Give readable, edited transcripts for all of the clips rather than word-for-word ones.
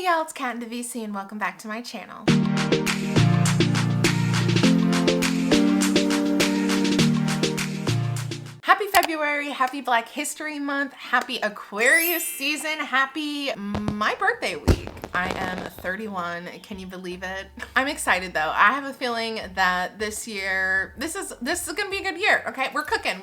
Hey y'all, it's Ndivisi and welcome back to my channel. Happy February, happy Black History Month, happy Aquarius season, happy my birthday week. I am 31. Can you believe it? I'm excited though. I have a feeling that this year, this is gonna be a good year. Okay, we're cooking.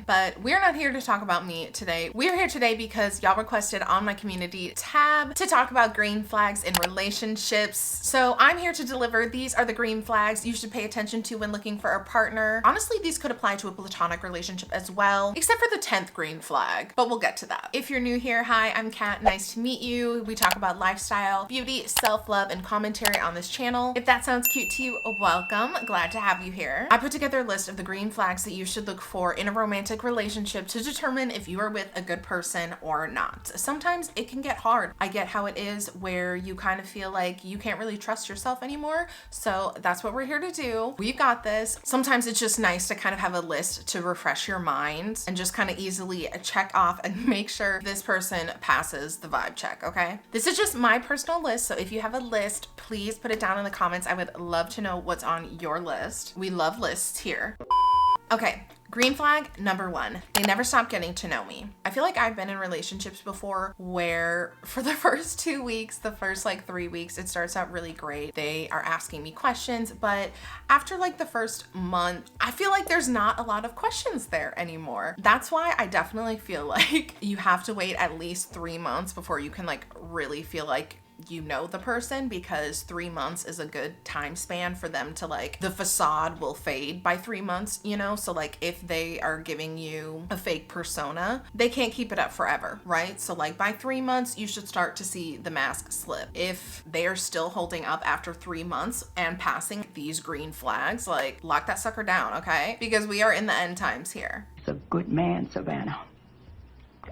But we're not here to talk about me today. We're here today because y'all requested on my community tab to talk about green flags in relationships. So I'm here to deliver. These are the green flags you should pay attention to when looking for a partner. Honestly, these could apply to a platonic relationship as well, except for the 10th green flag, but we'll get to that. If you're new here, hi, I'm Kat. Nice to meet you. We talk about lifestyle, beauty, self-love, and commentary on this channel. If that sounds cute to you, welcome. Glad to have you here. I put together a list of the green flags that you should look for in a romantic relationship to determine if you are with a good person or not. Sometimes it can get hard. I get how it is where you kind of feel like you can't really trust yourself anymore. So that's what we're here to do. We've got this. Sometimes it's just nice to kind of have a list to refresh your mind and just kind of easily check off and make sure this person passes the vibe check, okay? This is just my personal list, so if you have a list, please put it down in the comments. I would love to know what's on your list. We love lists here. Okay, green flag number 1, they never stop getting to know me. I feel like I've been in relationships before where for the first 2 weeks, the first like 3 weeks, it starts out really great. They are asking me questions, but after like the first month, I feel like there's not a lot of questions there anymore. That's why I definitely feel like you have to wait at least 3 months before you can like really feel like you know the person, because 3 months is a good time span for them to like, the facade will fade by 3 months, you know? So like if they are giving you a fake persona, they can't keep it up forever, right? So like by 3 months, you should start to see the mask slip. If they are still holding up after 3 months and passing these green flags, like lock that sucker down, okay? Because we are in the end times here. He's a good man, Savannah.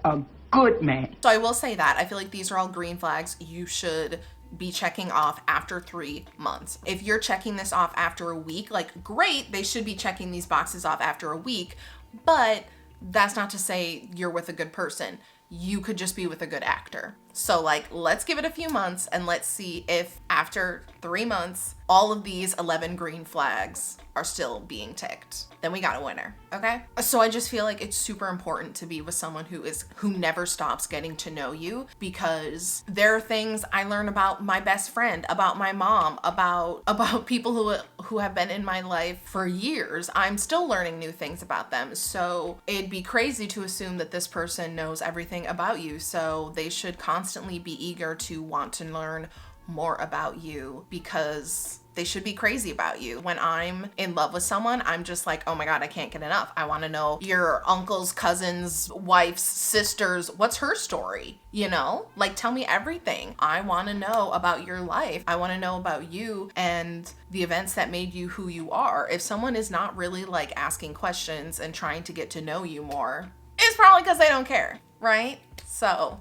A good man. So I will say that I feel like these are all green flags you should be checking off after 3 months. If you're checking this off after a week, like great, they should be checking these boxes off after a week, but that's not to say you're with a good person. You could just be with a good actor. So like, let's give it a few months and let's see if after 3 months, all of these 11 green flags are still being ticked. Then we got a winner, okay? So I just feel like it's super important to be with someone who never stops getting to know you, because there are things I learn about my best friend, about my mom, about people who have been in my life for years. I'm still learning new things about them. So it'd be crazy to assume that this person knows everything about you. So they should constantly be eager to want to learn more about you, because they should be crazy about you. When I'm in love with someone, I'm just like, oh my God, I can't get enough. I want to know your uncle's cousin's wife's sister's, what's her story? You know, like tell me everything. I want to know about your life. I want to know about you and the events that made you who you are. If someone is not really like asking questions and trying to get to know you more, it's probably because they don't care, right? So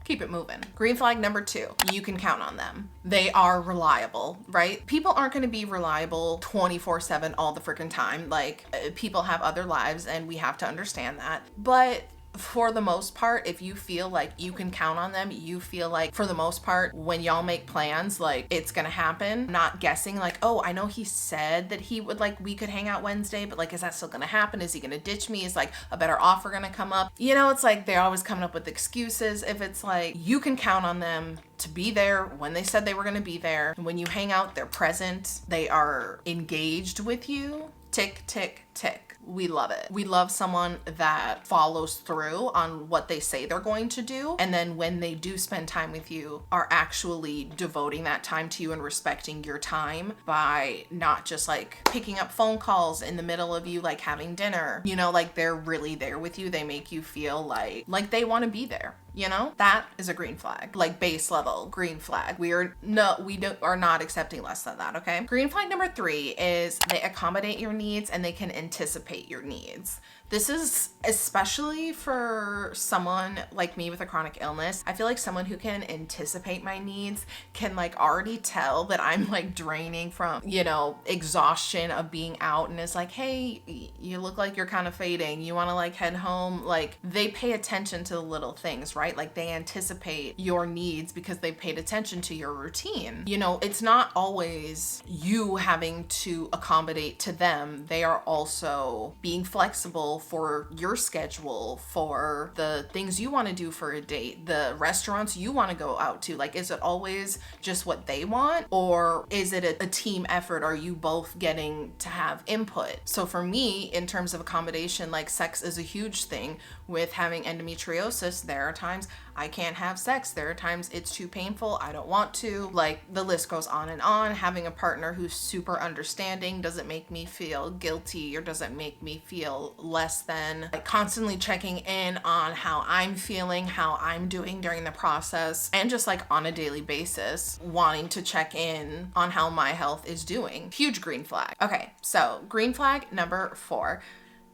keep it moving. Green flag number 2, you can count on them. They are reliable, right? People aren't gonna be reliable 24/7 all the freaking time. Like people have other lives and we have to understand that. But for the most part, if you feel like you can count on them, you feel like for the most part, when y'all make plans, like it's gonna happen, not guessing like, oh, I know he said that he would like, we could hang out Wednesday, but like, is that still gonna happen? Is he gonna ditch me? Is like a better offer gonna come up? You know, it's like they're always coming up with excuses. If it's like, you can count on them to be there when they said they were gonna be there. And when you hang out, they're present, they are engaged with you. Tick, tick, tick. We love it. We love someone that follows through on what they say they're going to do. And then when they do spend time with you, are actually devoting that time to you and respecting your time by not just like picking up phone calls in the middle of you like having dinner. You know, like they're really there with you. They make you feel like they want to be there. You know, that is a green flag, like base level green flag. We are not accepting less than that, okay? Green flag number 3 is they accommodate your needs and they can anticipate your needs. This is especially for someone like me with a chronic illness. I feel like someone who can anticipate my needs can like already tell that I'm like draining from, you know, exhaustion of being out, and is like, hey, you look like you're kind of fading. You want to like head home? Like they pay attention to the little things, right? right? Like they anticipate your needs because they've paid attention to your routine. You know, it's not always you having to accommodate to them. They are also being flexible for your schedule, for the things you want to do for a date, the restaurants you want to go out to. Like, is it always just what they want, or is it a team effort? Are you both getting to have input? So for me, in terms of accommodation, like sex is a huge thing. With having endometriosis, there are times I can't have sex. There are times it's too painful. I don't want to. Like, the list goes on and on. Having a partner who's super understanding doesn't make me feel guilty or doesn't make me feel less than. Like, constantly checking in on how I'm feeling, how I'm doing during the process, and just like on a daily basis, wanting to check in on how my health is doing. Huge green flag. Okay, so green flag number 4.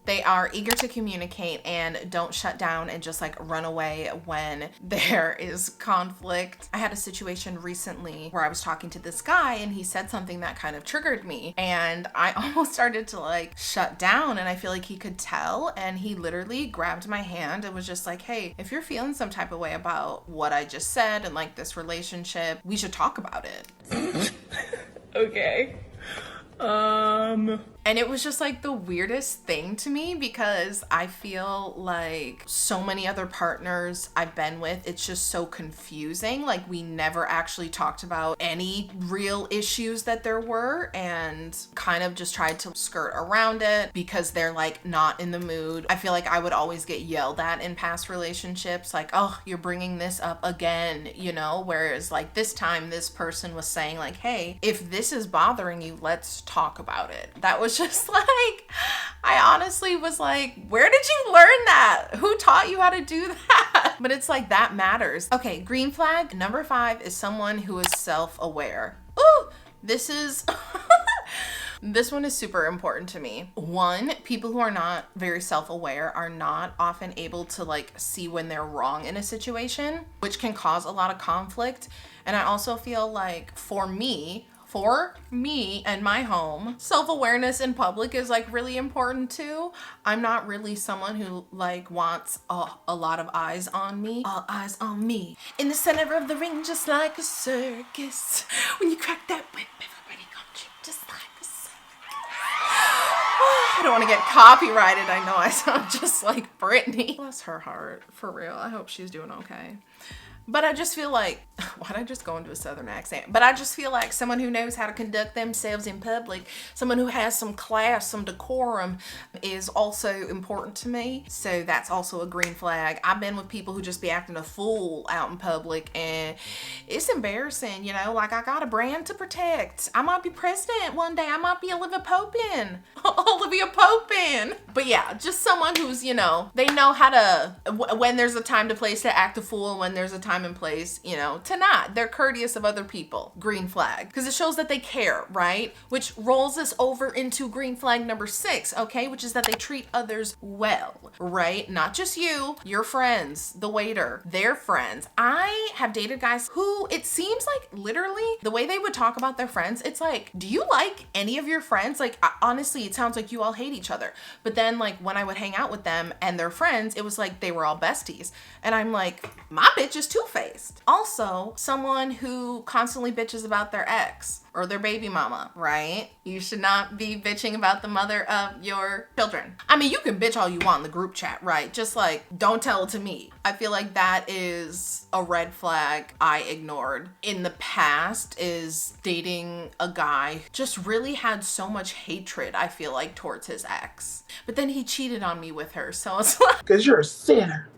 They are eager to communicate and don't shut down and just like run away when there is conflict. I had a situation recently where I was talking to this guy and he said something that kind of triggered me, and I almost started to like shut down, and I feel like he could tell, and he literally grabbed my hand and was just like, hey, if you're feeling some type of way about what I just said and like this relationship, we should talk about it. Okay. And it was just like the weirdest thing to me, because I feel like so many other partners I've been with, it's just so confusing. Like, we never actually talked about any real issues that there were, and kind of just tried to skirt around it because they're like not in the mood. I feel like I would always get yelled at in past relationships, like, oh, you're bringing this up again, you know? Whereas like this time, this person was saying like, hey, if this is bothering you, let's talk about it. That was just like, I honestly was like, where did you learn that? Who taught you how to do that? But it's like, that matters. Okay, green flag number 5 is someone who is self-aware. Ooh, this is this one is super important to me. 1, people who are not very self-aware are not often able to like see when they're wrong in a situation, which can cause a lot of conflict. And I also feel like for me and my home, self-awareness in public is like really important too. I'm not really someone who like wants a lot of eyes on me. All eyes on me. In the center of the ring, just like a circus. When you crack that whip, everybody comes trip just like a circus. I don't want to get copyrighted. I know I sound just like Britney. Bless her heart, for real. I hope she's doing okay. But I just feel like, why'd I just go into a southern accent? But I just feel like someone who knows how to conduct themselves in public, someone who has some class, some decorum, is also important to me. So that's also a green flag. I've been with people who just be acting a fool out in public, and it's embarrassing, you know? Like, I got a brand to protect. I might be president one day. I might be Olivia Popin. Olivia Popin. But yeah, just someone who's, you know, they know how to, when there's a time to place to act a fool, when there's a time and place, you know, to not. They're courteous of other people. Green flag. Because it shows that they care, right? Which rolls us over into green flag number 6, okay? Which is that they treat others well, right? Not just you, your friends, the waiter, their friends. I have dated guys who, it seems like literally the way they would talk about their friends, it's like, do you like any of your friends? Like, honestly, it sounds like you all hate each other. But then like when I would hang out with them and their friends, it was like they were all besties. And I'm like, my bitch is two-faced. Also, someone who constantly bitches about their ex or their baby mama, right? You should not be bitching about the mother of your children. I mean, you can bitch all you want in the group chat, right? Just like, don't tell it to me. I feel like that is a red flag I ignored in the past, is dating a guy who just really had so much hatred, I feel like, towards his ex. But then he cheated on me with her, so it's like... Because you're a sinner.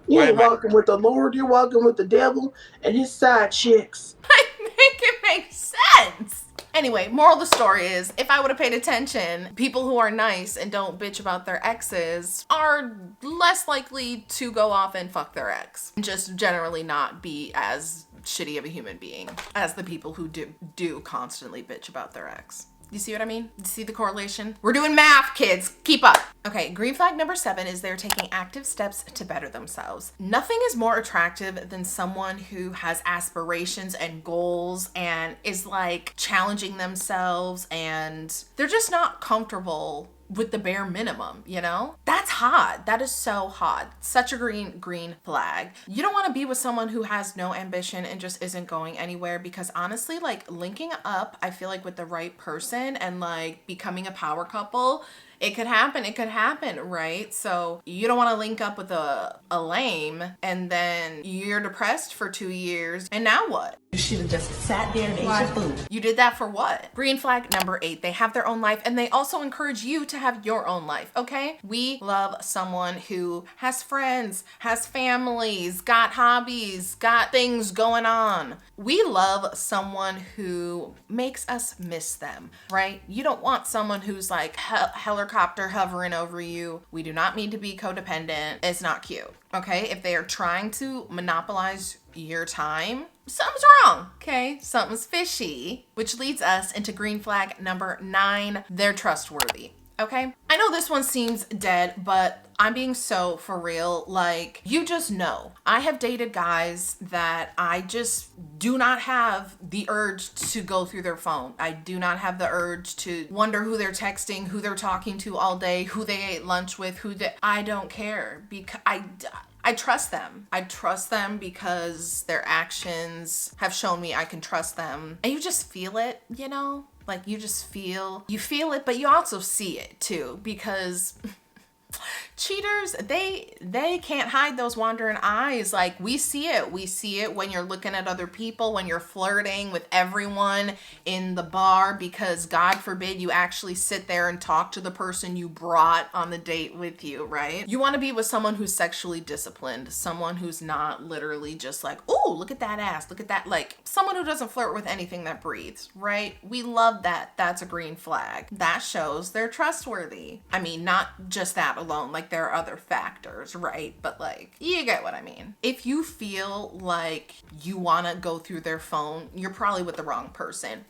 You ain't walking with the Lord, you're walking with the devil and his side chicks. I make it make sense. Anyway, moral of the story is, if I would have paid attention, people who are nice and don't bitch about their exes are less likely to go off and fuck their ex. Just generally not be as shitty of a human being as the people who do constantly bitch about their ex. You see what I mean? You see the correlation? We're doing math, kids. Keep up. Okay, green flag number 7 is they're taking active steps to better themselves. Nothing is more attractive than someone who has aspirations and goals and is like challenging themselves, and they're just not comfortable with the bare minimum, you know? That's hot. That is so hot. Such a green flag. You don't want to be with someone who has no ambition and just isn't going anywhere, because honestly, like linking up, I feel like with the right person and like becoming a power couple, it could happen, right? So you don't want to link up with a lame and then you're depressed for 2 years. And now what? You should have just sat there and ate your food. You did that for what? Green flag number 8, they have their own life and they also encourage you to have your own life, okay? We love someone who has friends, has families, got hobbies, got things going on. We love someone who makes us miss them, right? You don't want someone who's like helicopter hovering over you. We do not need to be codependent. It's not cute, okay? If they are trying to monopolize your time, something's wrong, okay? Something's fishy, which leads us into green flag number 9. They're trustworthy, okay? I know this one seems dead, but I'm being so for real. Like, you just know. I have dated guys that I just do not have the urge to go through their phone. I do not have the urge to wonder who they're texting, who they're talking to all day, who they ate lunch with, I don't care, because I trust them. I trust them because their actions have shown me I can trust them. And you just feel it, you know? Like you feel it, but you also see it too, because cheaters, they can't hide those wandering eyes. Like we see it when you're looking at other people, when you're flirting with everyone in the bar, because God forbid you actually sit there and talk to the person you brought on the date with you, right? You want to be with someone who's sexually disciplined, someone who's not literally just like, oh, look at that ass, look at that, like someone who doesn't flirt with anything that breathes, right? We love that. That's a green flag. That shows they're trustworthy. I mean, not just that alone, like there are other factors, right? But like, you get what I mean. If you feel like you want to go through their phone, you're probably with the wrong person.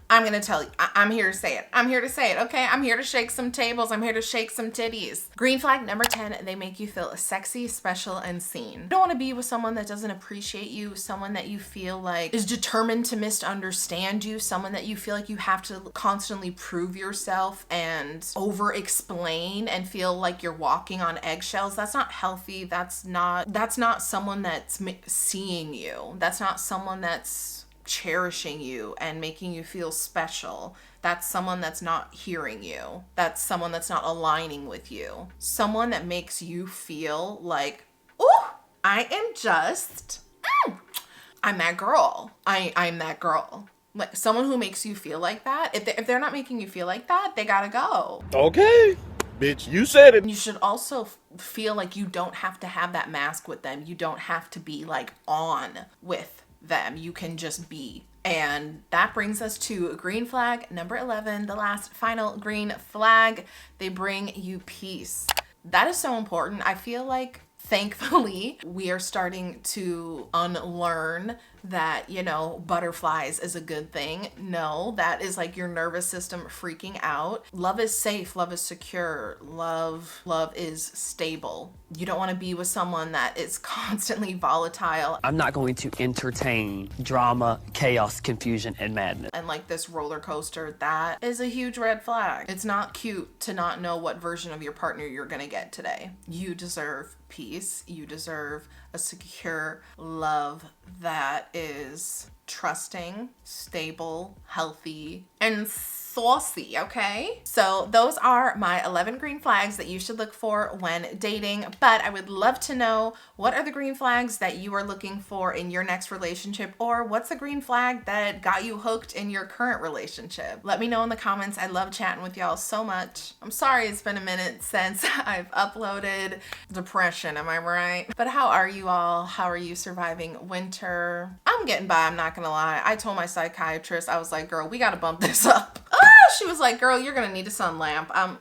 I'm going to tell you, I'm here to say it. I'm here to say it, okay? I'm here to shake some tables. I'm here to shake some titties. Green flag number 10, they make you feel sexy, special, and seen. You don't want to be with someone that doesn't appreciate you, someone that you feel like is determined to misunderstand you, someone that you feel like you have to constantly prove yourself and over-explain and feel like you're walking on eggshells. That's not healthy. That's not someone that's seeing you. That's not someone that's cherishing you and making you feel special. That's someone that's not hearing you. That's someone that's not aligning with you. Someone that makes you feel like, oh, I am just, I'm that girl. I'm that girl. Like someone who makes you feel like that. If they're not making you feel like that, they gotta go. Okay, bitch, you said it. You should also feel like you don't have to have that mask with them. You don't have to be like on with them. You can just be. And that brings us to green flag number 11, the last final green flag. They bring you peace. That is so important. I feel like thankfully we are starting to unlearn that, you know, butterflies is a good thing. No, that is like your nervous system freaking out. Love is safe, love is secure, love is stable. You don't want to be with someone that is constantly volatile. I'm not going to entertain drama, chaos, confusion, and madness. And like this roller coaster, that is a huge red flag. It's not cute to not know what version of your partner you're gonna get today. You deserve peace. You deserve a secure love that is trusting, stable, healthy, and saucy, okay? So those are my 11 green flags that you should look for when dating, but I would love to know, what are the green flags that you are looking for in your next relationship, or what's the green flag that got you hooked in your current relationship? Let me know in the comments. I love chatting with y'all so much. I'm sorry it's been a minute since I've uploaded. Depression, am I right? But how are you all? How are you surviving winter? I'm getting by, I'm not gonna lie. I told my psychiatrist, I was like, girl, we gotta bump this up. She was like, girl, you're gonna need a sun lamp. I'm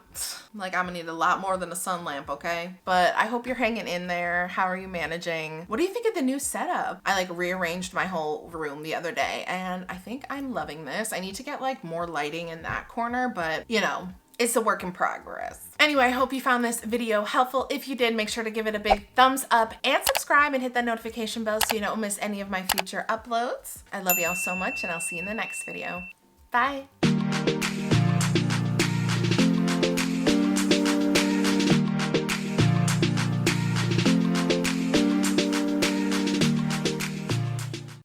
gonna need a lot more than a sun lamp, okay? But I hope you're hanging in there. How are you managing? What do you think of the new setup? I like rearranged my whole room the other day and I think I'm loving this. I need to get like more lighting in that corner, but you know, it's a work in progress. Anyway, I hope you found this video helpful. If you did, make sure to give it a big thumbs up and subscribe and hit that notification bell so you don't miss any of my future uploads. I love y'all so much and I'll see you in the next video. Bye.